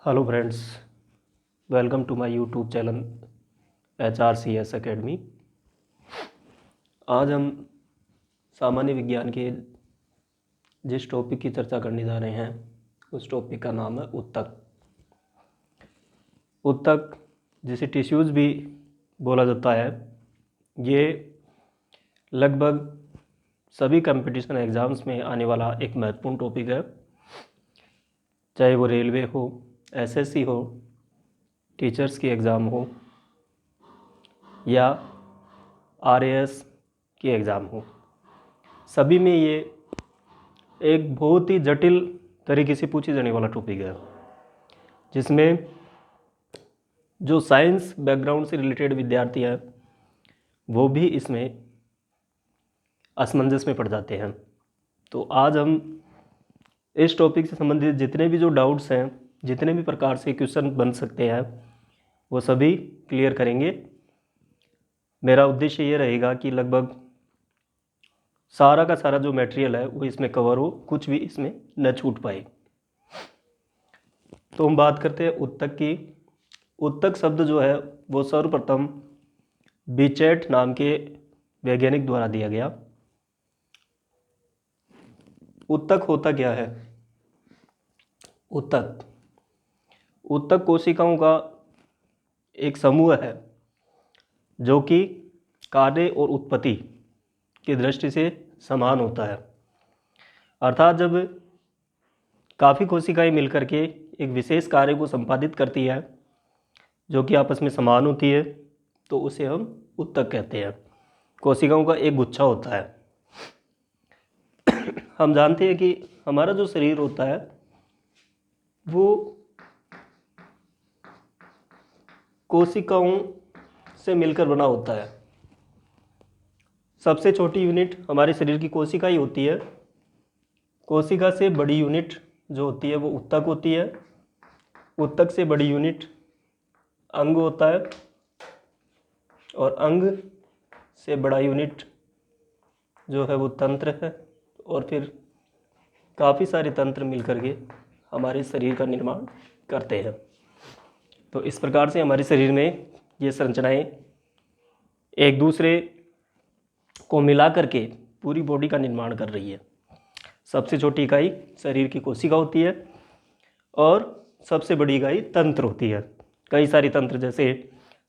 Hello friends, welcome to my YouTube channel HRCS academy. आज हम सामान्य विज्ञान के जिस टॉपिक की चर्चा करने जा रहे हैं उस टॉपिक का नाम है उत्तक। उत्तक जिसे टिश्यूज़ भी बोला जाता है, ये लगभग सभी कंपटीशन एग्ज़ाम्स में आने वाला एक महत्वपूर्ण टॉपिक है। चाहे वो रेलवे हो, SSC हो, टीचर्स की एग्ज़ाम हो या RAS की एग्ज़ाम हो, सभी में ये एक बहुत ही जटिल तरीके से पूछे जाने वाला टॉपिक है, जिसमें जो साइंस बैकग्राउंड से रिलेटेड विद्यार्थी हैं वो भी इसमें असमंजस में पड़ जाते हैं। तो आज हम इस टॉपिक से संबंधित जितने भी जो डाउट्स हैं, जितने भी प्रकार से क्वेश्चन बन सकते हैं, वो सभी क्लियर करेंगे। मेरा उद्देश्य ये रहेगा कि लगभग सारा का सारा जो मटेरियल है वो इसमें कवर हो, कुछ भी इसमें न छूट पाए। तो हम बात करते हैं उत्तक की। उत्तक शब्द जो है वो सर्वप्रथम बीचेट नाम के वैज्ञानिक द्वारा दिया गया। उत्तक होता क्या है? उत्तक कोशिकाओं का एक समूह है जो कि कार्य और उत्पत्ति की दृष्टि से समान होता है। अर्थात जब काफ़ी कोशिकाएं मिलकर के एक विशेष कार्य को संपादित करती है जो कि आपस में समान होती है, तो उसे हम उत्तक कहते हैं। कोशिकाओं का एक गुच्छा होता है। हम जानते हैं कि हमारा जो शरीर होता है वो कोशिकाओं से मिलकर बना होता है। सबसे छोटी यूनिट हमारे शरीर की कोशिका ही होती है। कोशिका से बड़ी यूनिट जो होती है वो उत्तक होती है। उत्तक से बड़ी यूनिट अंग होता है और अंग से बड़ा यूनिट जो है वो तंत्र है, और फिर काफ़ी सारे तंत्र मिलकर के हमारे शरीर का निर्माण करते हैं। तो इस प्रकार से हमारे शरीर में ये संरचनाएं एक दूसरे को मिला करके पूरी बॉडी का निर्माण कर रही है। सबसे छोटी इकाई शरीर की कोशिका होती है और सबसे बड़ी इकाई तंत्र होती है। कई सारे तंत्र जैसे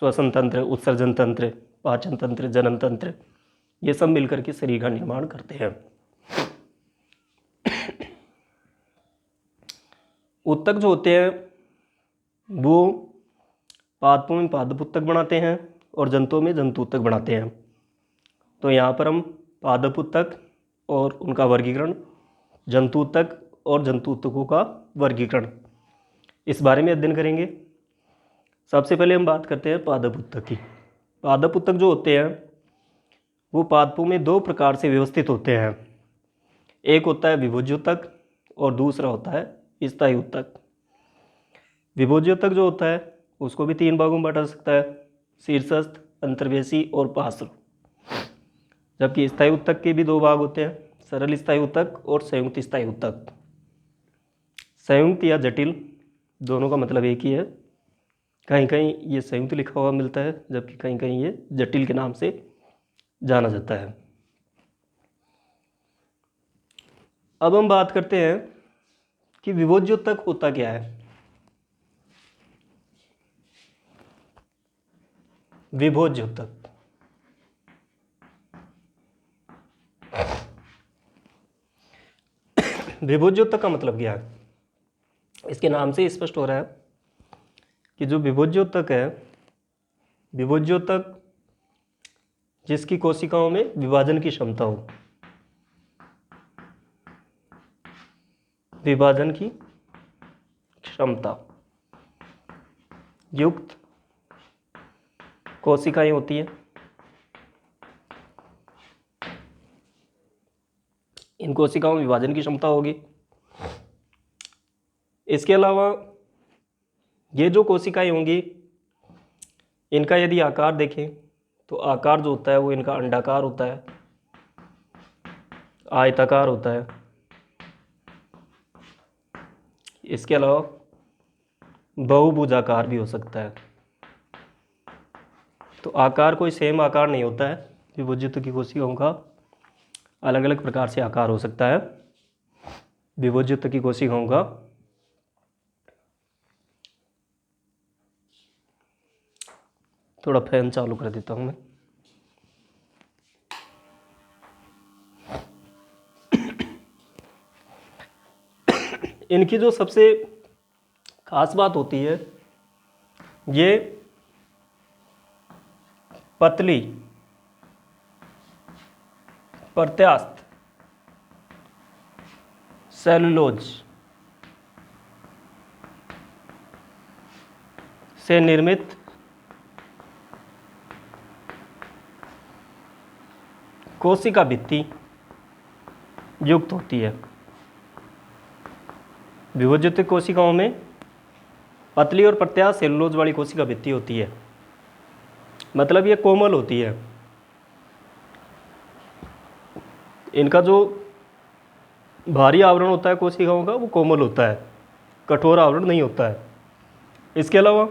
श्वसन तंत्र, उत्सर्जन तंत्र, पाचन तंत्र, जनन तंत्र, ये सब मिलकर के शरीर का निर्माण करते हैं। उत्तक जो होते हैं वो पादपों में पादप उत्तक बनाते हैं और जंतुओं में जंतु उत्तक बनाते हैं। तो यहाँ पर हम पादप उत्तक और उनका वर्गीकरण, जंतु उत्तक और जंतु उत्तकों का वर्गीकरण, इस बारे में अध्ययन करेंगे। सबसे पहले हम बात करते हैं पादप उत्तक की। पादप उत्तक जो होते हैं वो पादपों में दो प्रकार से व्यवस्थित होते हैं। एक होता है विभोज्य उत्तक और दूसरा होता है स्थायी उत्तक। विभोज्य उत्तक जो होता है उसको भी तीन भागों में बांटा जा सकता है: शीर्षस्थ, अंतर्वेशी और पार्श्व। जबकि स्थायी उत्तक के भी दो भाग होते हैं: सरल स्थायी उत्तक और संयुक्त स्थायी उत्तक। संयुक्त या जटिल दोनों का मतलब एक ही है। कहीं कहीं ये संयुक्त लिखा हुआ मिलता है जबकि कहीं कहीं ये जटिल के नाम से जाना जाता है। अब हम बात करते हैं कि विभोज्य उत्तक होता क्या है। विभोज्य उत्तक विभोज्य उत्तक का मतलब क्या है? इसके नाम से स्पष्ट हो रहा है कि जो विभोज्य उत्तक है, विभोज्य उत्तक जिसकी कोशिकाओं में विभाजन की क्षमता हो, विभाजन की क्षमता युक्त कोशिकाएं होती हैं। इन कोशिकाओं में विभाजन की क्षमता होगी। इसके अलावा ये जो कोशिकाएं होंगी, इनका यदि आकार देखें तो आकार जो होता है वो इनका अंडाकार होता है, आयताकार होता है। इसके अलावा बहुभुजाकार भी हो सकता है। तो आकार कोई सेम आकार नहीं होता है, विभुजयुक्त कोशिकाओं का अलग अलग प्रकार से आकार हो सकता है। विभुजयुक्त कोशिकाओं का थोड़ा फैन चालू कर देता हूँ मैं। इनकी जो सबसे खास बात होती है, ये पतली प्रत्यास्थ सेलुलोज से निर्मित कोशिका भित्ति युक्त होती है। विभुजयुक्त कोशिकाओं में पतली और प्रत्यास्थ सेलुलोज वाली कोशिका भित्ति होती है, मतलब ये कोमल होती है। इनका जो भारी आवरण होता है कोशिकाओं का वो कोमल होता है, कठोर आवरण नहीं होता है। इसके अलावा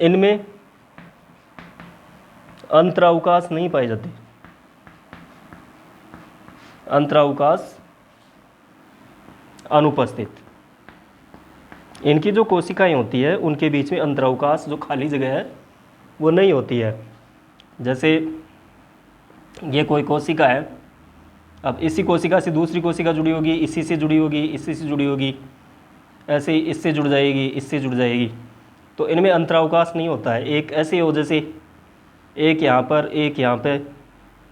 इनमें अंतरावकाश नहीं पाए जाते। अंतरावकाश अनुपस्थित। इनकी जो कोशिकाएं होती है उनके बीच में अंतरावकाश, जो खाली जगह है, वो नहीं होती है। जैसे ये कोई कोशिका है, अब इसी कोशिका से दूसरी कोशिका जुड़ी होगी, इसी से जुड़ी होगी, इसी से जुड़ी होगी, ऐसे ही इससे जुड़ जाएगी, इससे जुड़ जाएगी। तो इनमें अंतरावकाश नहीं होता है। एक ऐसे हो जैसे एक यहाँ पर, एक यहाँ पे,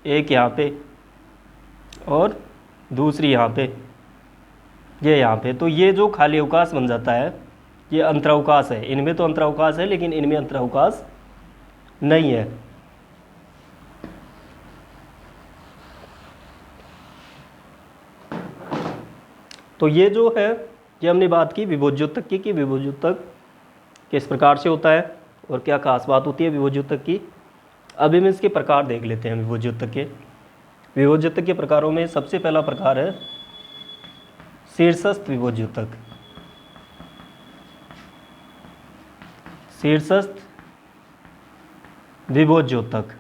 एक यहाँ पे और दूसरी यहाँ पे, ये यहाँ पे। तो ये जो खाली अवकाश बन जाता है ये अंतरावकाश है। इनमें तो अंतरावकाश है लेकिन इनमें अंतरावकाश नहीं है। तो ये जो है, ये हमने बात की विभुजयुक्त की कि विभुजयुक्त किस प्रकार से होता है और क्या खास बात होती है विभुजयुक्त की। अब हम इसके प्रकार देख लेते हैं विभुजयुक्त के। विभुजयुक्त के प्रकारों में सबसे पहला प्रकार है शीर्षस्थ विभुजयुक्त। शीर्षस्थ विभुजयुक्त।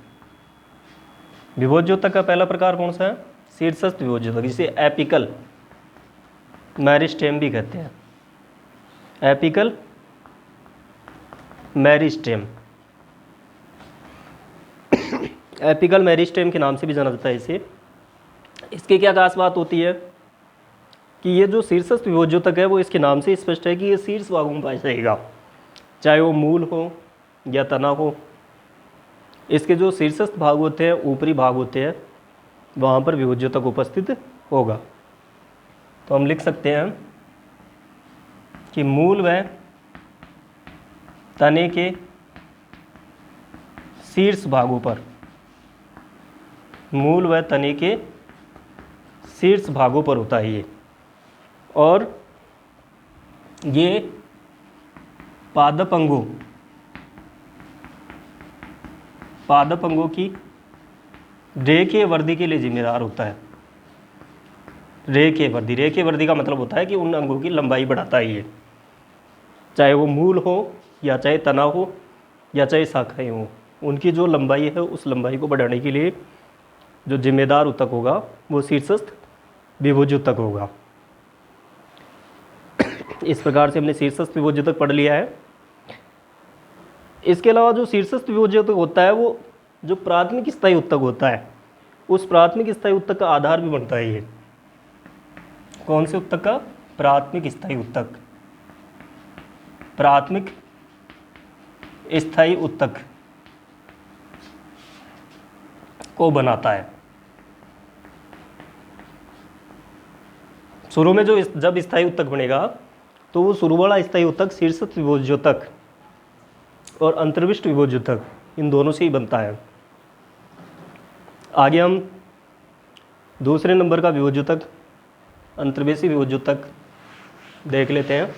विभुजयुक्त का पहला प्रकार कौन सा है? शीर्षस्थ विभुजयुक्त, जिसे एपिकल मेरिस्टेम भी कहते हैं। एपिकल मेरिस्टेम, एपिकल मेरिस्टेम के नाम से भी जाना जाता है इसे। इसकी क्या खास बात होती है कि ये जो शीर्षस्थ विभुजयुक्त है वो इसके नाम से स्पष्ट है कि ये शीर्ष भागों में पाया जाएगा, चाहे वो मूल हो या तना हो। इसके जो शीर्षस्थ भाग होते हैं, ऊपरी भाग होते हैं, वहाँ पर विभुजयुक्त उपस्थित होगा। तो हम लिख सकते हैं कि मूल व तने के शीर्ष भागों पर, मूल व तने के शीर्ष भागों पर होता है ये, और ये पादप अंगों की रेखीय वृद्धि के लिए जिम्मेदार होता है। रेखीय वृद्धि का मतलब होता है कि उन अंगों की लंबाई बढ़ाता है ये, चाहे वो मूल हो या चाहे तना हो या चाहे शाखाएं हो। उनकी जो लंबाई है उस लंबाई को बढ़ाने के लिए जो जिम्मेदार ऊतक होगा वो शीर्षस्थ विभुजयुक्त होगा। इस प्रकार से हमने शीर्षस्थ विभुजयुक्त पढ़ लिया है। इसके अलावा जो शीर्षस्थ विभुजयुक्त होता है वो जो प्राथमिक स्थायी ऊतक होता है, उस प्राथमिक स्थायी ऊतक का आधार भी बनता है ये। कौन से ऊतक का? प्राथमिक स्थायी ऊतक। प्राथमिक स्थायी ऊतक को बनाता है। शुरू में जब स्थायी ऊतक बनेगा तो वो शुरू वाला स्थायी ऊतक शीर्षस्थ विभुजयुक्त और अंतर्विष्ट विभुजयुक्त, इन दोनों से ही बनता है। आगे हम दूसरे नंबर का विभुजयुक्त, अंतर्वेशी विभुजयुक्त देख लेते हैं।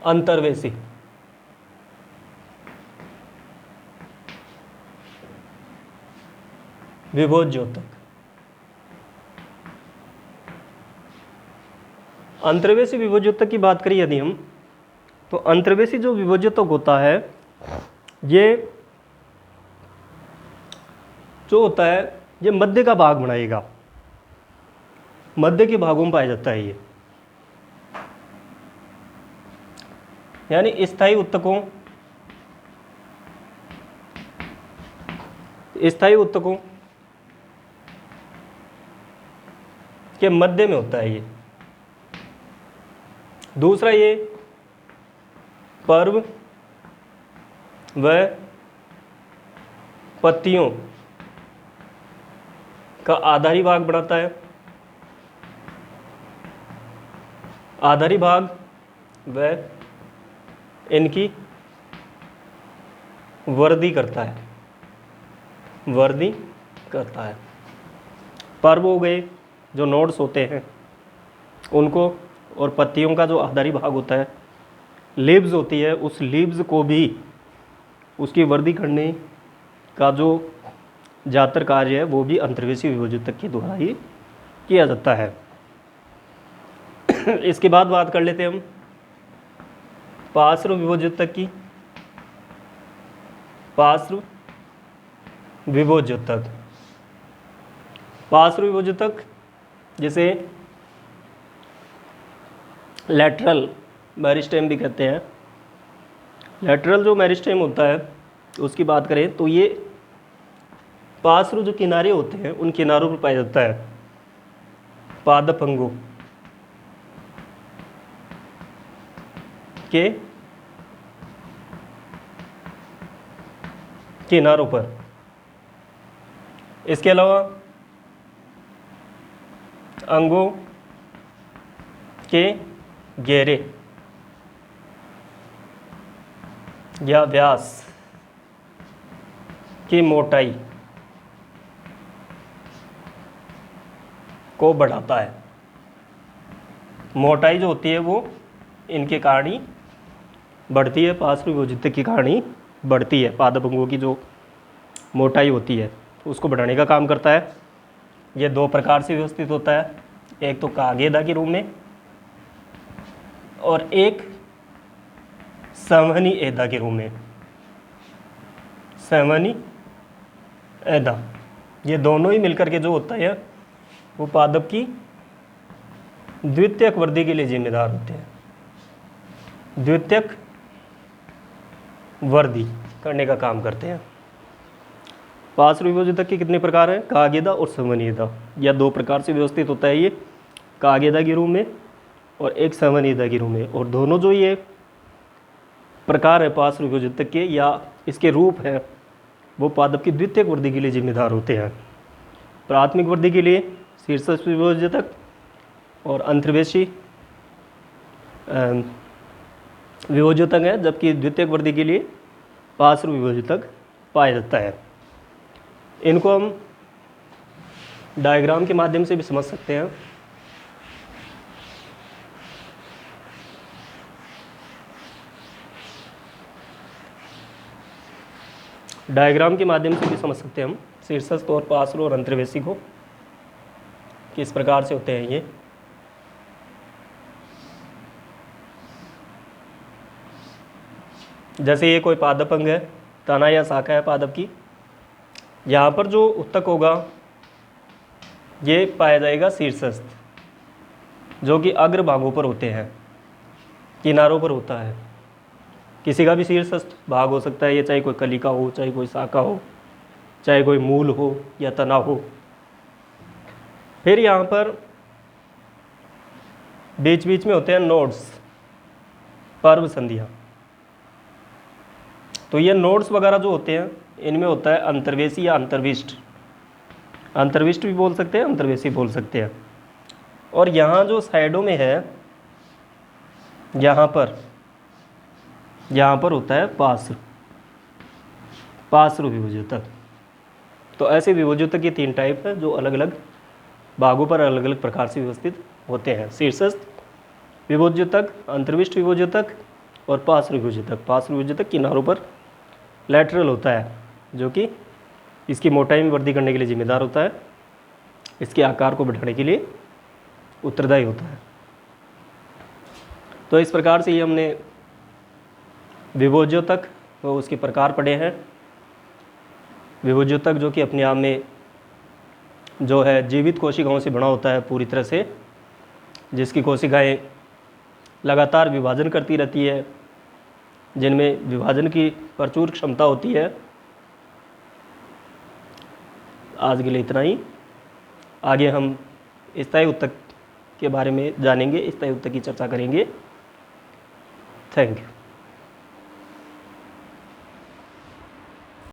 अंतर्वेशी, विभोज्योतक। अंतर्वेशी विभोज्योतक की बात करें यदि हम, तो अंतर्वेशी जो विभोज्योतक होता है, ये जो होता है ये मध्य का भाग बनाएगा, मध्य के भागों में पाया जाता है ये, यानी स्थायी उत्तकों के मध्य में होता है ये। दूसरा, ये पर्व व पत्तियों का आधारी भाग बनाता है, आधारी भाग व इनकी वृद्धि करता है, वृद्धि करता है। पर्व हो गए जो नोड्स होते हैं उनको, और पत्तियों का जो आधारी भाग होता है, लीव्स होती है, उस लीव्स को भी उसकी वृद्धि करने का जो ज़्यादातर कार्य है वो भी अंतर्वेशी विभोज्योतक के द्वारा ही किया जाता है। इसके बाद बात कर लेते हैं हम पार्श्व विभोज्योतक की। पार्श्व विभोज्योतक, पार्श्व विभोज्योतक जैसे लैटरल मेरिस्टेम भी कहते हैं। लैटरल जो मेरिस्टेम होता है उसकी बात करें तो ये पार्श्व जो किनारे होते हैं उन किनारों पर पाया जाता है। पादप अंगों के किनारों पर। इसके अलावा अंगों के घेरे या व्यास की मोटाई को बढ़ाता है। मोटाई जो होती है वो इनके कारण ही बढ़ती है, पार्श्व विभोज्योतक की कारण ही बढ़ती है। पादप अंगों की जो मोटाई होती है उसको बढ़ाने का काम करता है। ये दो प्रकार से व्यवस्थित होता है, एक तो कागेदा के रूप में और एक संवहनी एदा के रूप में। संवहनी एदा, ये दोनों ही मिलकर के जो होता है वो पादप की द्वितीयक वृद्धि के लिए जिम्मेदार होते हैं। द्वितीयक वृद्धि करने का काम करते हैं। पार्श्व विभोज्योतक के कितने प्रकार हैं? कागेदा और संवहनी एदा, या दो प्रकार से व्यवस्थित होता है ये, कागेदा के रूप में और एक संवहनी एदा के रूप में। और दोनों जो ये प्रकार है पार्श्व विभोज्योतक के या इसके रूप हैं वो पादप की द्वितीयक वृद्धि के लिए जिम्मेदार होते हैं। प्राथमिक वृद्धि के लिए शीर्षस्थ विभोज्योतक और अंतर्वेशी विभोज्योतक है, जबकि द्वितीयक वृद्धि के लिए पार्श्व विभोज्योतक पाया जाता है। इनको हम डायग्राम के माध्यम से भी समझ सकते हैं। डायग्राम के माध्यम से भी समझ सकते हैं हम शीर्षस्थ और पार्श्व और अंतर्वेशी को किस प्रकार से होते हैं ये। जैसे ये कोई पादप अंग है, तना या शाखा है पादप की, यहाँ पर जो उत्तक होगा ये पाया जाएगा शीर्षस्थ, जो कि अग्र भागों पर होते हैं, किनारों पर होता है। किसी का भी शीर्षस्थ भाग हो सकता है, ये चाहे कोई कलिका हो, चाहे कोई शाखा हो, चाहे कोई मूल हो या तना हो। फिर यहाँ पर बीच बीच में होते हैं नोड्स, पर्व संधियाँ। तो ये नोड्स वगैरह जो होते हैं इनमें होता है अंतर्वेशी या अंतर्विष्ट। अंतर्विष्ट भी बोल सकते हैं, अंतर्वेशी बोल सकते हैं। और यहाँ जो साइडों में है, यहाँ पर होता है पार्श्व विभोज्योतक। तो ऐसे विभोज्योतक की तीन टाइप है जो अलग अलग भागों पर अलग अलग प्रकार से व्यवस्थित होते हैं। शीर्षस्थ विभोज्योतक, अंतर्विष्ट विभोज्योतक और पार्श्व विभेजक किनारों पर लैटरल होता है, जो कि इसकी मोटाई में वृद्धि करने के लिए जिम्मेदार होता है, इसके आकार को बढ़ाने के लिए उत्तरदायी होता है। तो इस प्रकार से ये हमने विभोज्योतक व उसके प्रकार पढ़े हैं। विभोज्योतक जो कि अपने आप में जो है जीवित कोशिकाओं से बना होता है पूरी तरह से, जिसकी कोशिकाएं लगातार विभाजन करती रहती है, जिनमें विभाजन की प्रचुर क्षमता होती है। आज के लिए इतना ही। आगे हम स्थायी ऊतक के बारे में जानेंगे, स्थायी ऊतक की चर्चा करेंगे। Thank you.